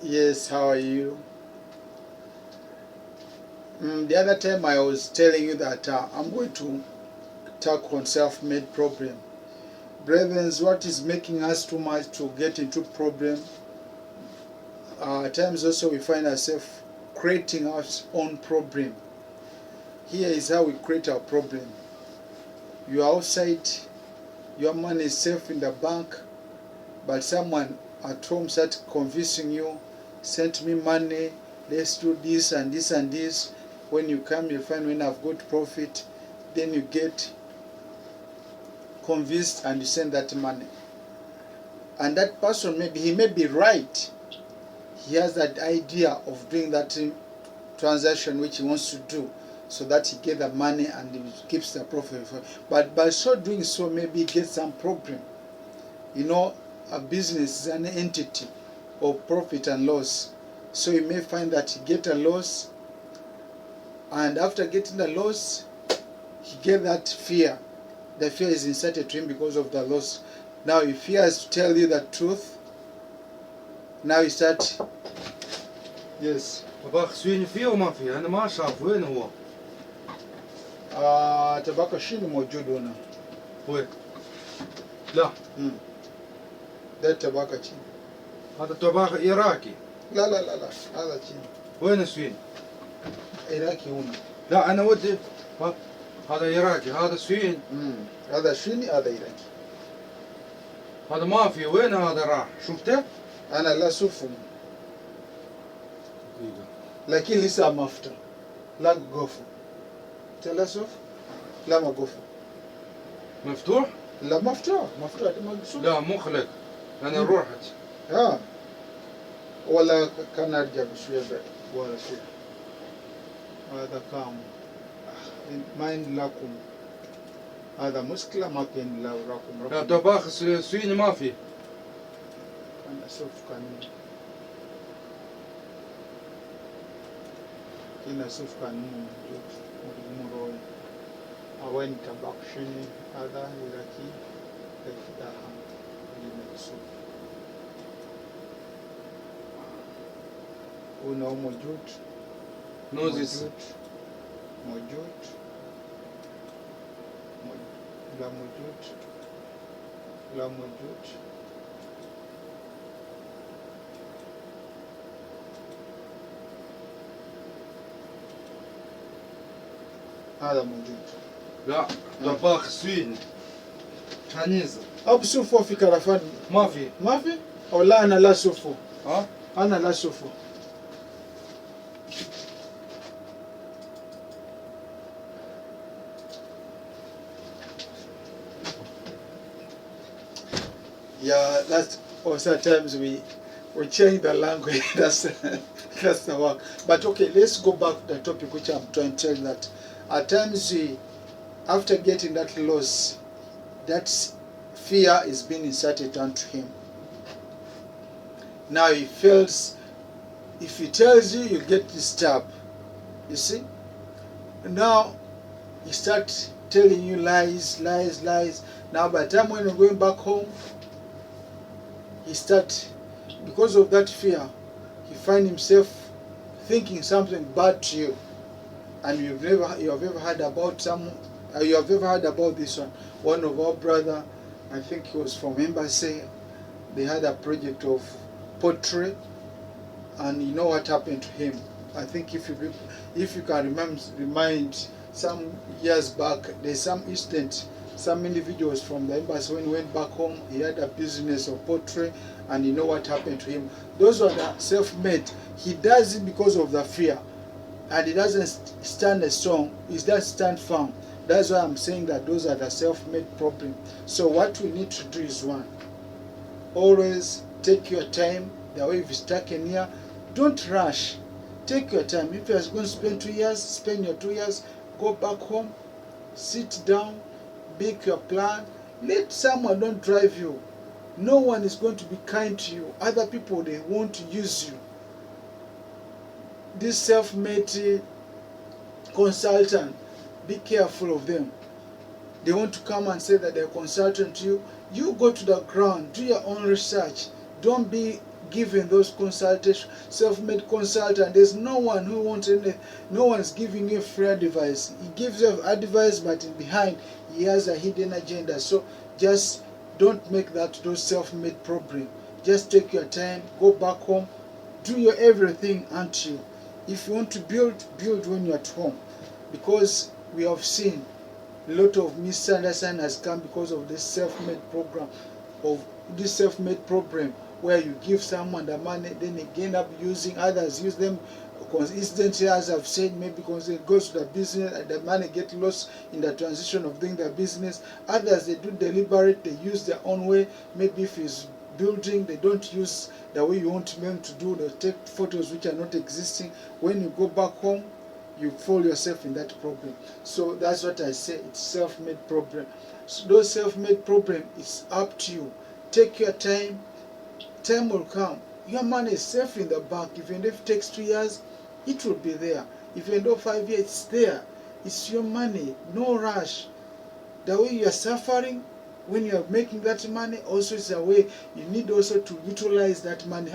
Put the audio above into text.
Yes, how are you? The other time I was telling you that I'm going to talk on self-made problem. Brethren, what is making us too much to get into problem? At times also we find ourselves creating our own problem. Here is how we create our problem. You are outside, your money is safe in the bank, but someone at home starts convincing you, send me money, let's do this and this and this. When you come, you find when I've got profit, then you get convinced and you send that money. And that person, he may be right. He has that idea of doing that transaction which he wants to do, so that he gets the money and he keeps the profit. But by so doing so, maybe he gets some problem. You know, a business is an entity of profit and loss. So you may find that he gets a loss, and after getting the loss, he gets that fear. The fear is inserted to him because of the loss. Now he fears to tell you the truth. Now you start. Yes. بابا خسوين فيه وما فيه أنا ما شاف وين هو؟ تبقى شيء موجود هنا. وين؟ لا. ده تبقى شيء. هذا طباخ عراقي. لا هذا شيء. وين السوين؟ عراقي هنا. لا أنا ودي هذا عراقي هذا سوين. هذا شيني هذا عراقي. هذا ما في وين هذا راح؟ شفته؟ أنا لا أشوفه. لكن لسه مفتوح. لا غوفو. تلا شوف؟ لا ما غوفو. مفتوح؟ لا مفتوح لا مغلق. أنا رحت. ولا كان أرجع بشوية ولا شيء. هذا كام. ما لكم. هذا مشكلة ما كان لكم. لا طباخ سوين ما في. أنا أشوف كان. كنا أشوف كان موجود مروي. أوين تباك شيني هذا عراقي. كذا هم. ينسوف. ونو موجود. نوزيس. موجود. لا موجود. لا موجود. هذا موجود. لا طباخ سوين. تشاينيز. أبشوفه في كرفان. ما في. ما في؟ أو لا أنا لا أشوفه. ها؟ أنا لا أشوفه. Yeah, that's also times we change the language. that's the work. But okay, let's go back to the topic which I'm trying to tell you that at times after getting that loss, that fear is being inserted onto him. Now he feels, if he tells you, you get disturbed. You see? Now he starts telling you lies. Now by the time when you're going back home, he starts, because of that fear, he finds himself thinking something bad to you. And you have ever heard about this one. One of our brother, I think he was from embassy, they had a project of pottery, and you know what happened to him. I think if you can remind some years back, there's some incident, some individuals from the embassy, when he went back home, he had a business of pottery, and you know what happened to him. Those are the self-made. He does it because of the fear, and he doesn't stand strong. He doesn't stand firm. That's why I'm saying that those are the self-made problem. So what we need to do is one, always take your time. The way you've stuck in here, don't rush. Take your time. If you're going to spend 2 years, spend your 2 years. Go back home, sit down, make your plan. Let someone don't drive you. No one is going to be kind to you. Other people, they want to use you. This self-made consultant, be careful of them. They want to come and say that they're consultant to you. You go to the ground, do your own research. Don't be given those consultation, self-made consultant. There's no one who wants any, no one's giving you free advice. He gives you advice, but in behind he has a hidden agenda. So just don't make that those self-made problem. Just take your time, go back home, do your everything until if you want to build, build when you're at home, because we have seen a lot of misunderstanding has come because of this self-made program, of this self-made problem where you give someone the money, then they end up using, others use them coincidentally, as I've said, maybe because it goes to the business and the money get lost in the transition of doing the business. Others, they do deliberate, they use their own way. Maybe if it's building, they don't use the way you want them to do, they take photos which are not existing. When you go back home, you fall yourself in that problem. So that's what I say, it's self-made problem. So those self-made problem, it's up to you. Take your time, time will come. Your money is safe in the bank. Even if it takes 2 years, it will be there. Even though 5 years, it's there. It's your money, no rush. The way you are suffering, when you are making that money, also is a way you need also to utilize that money.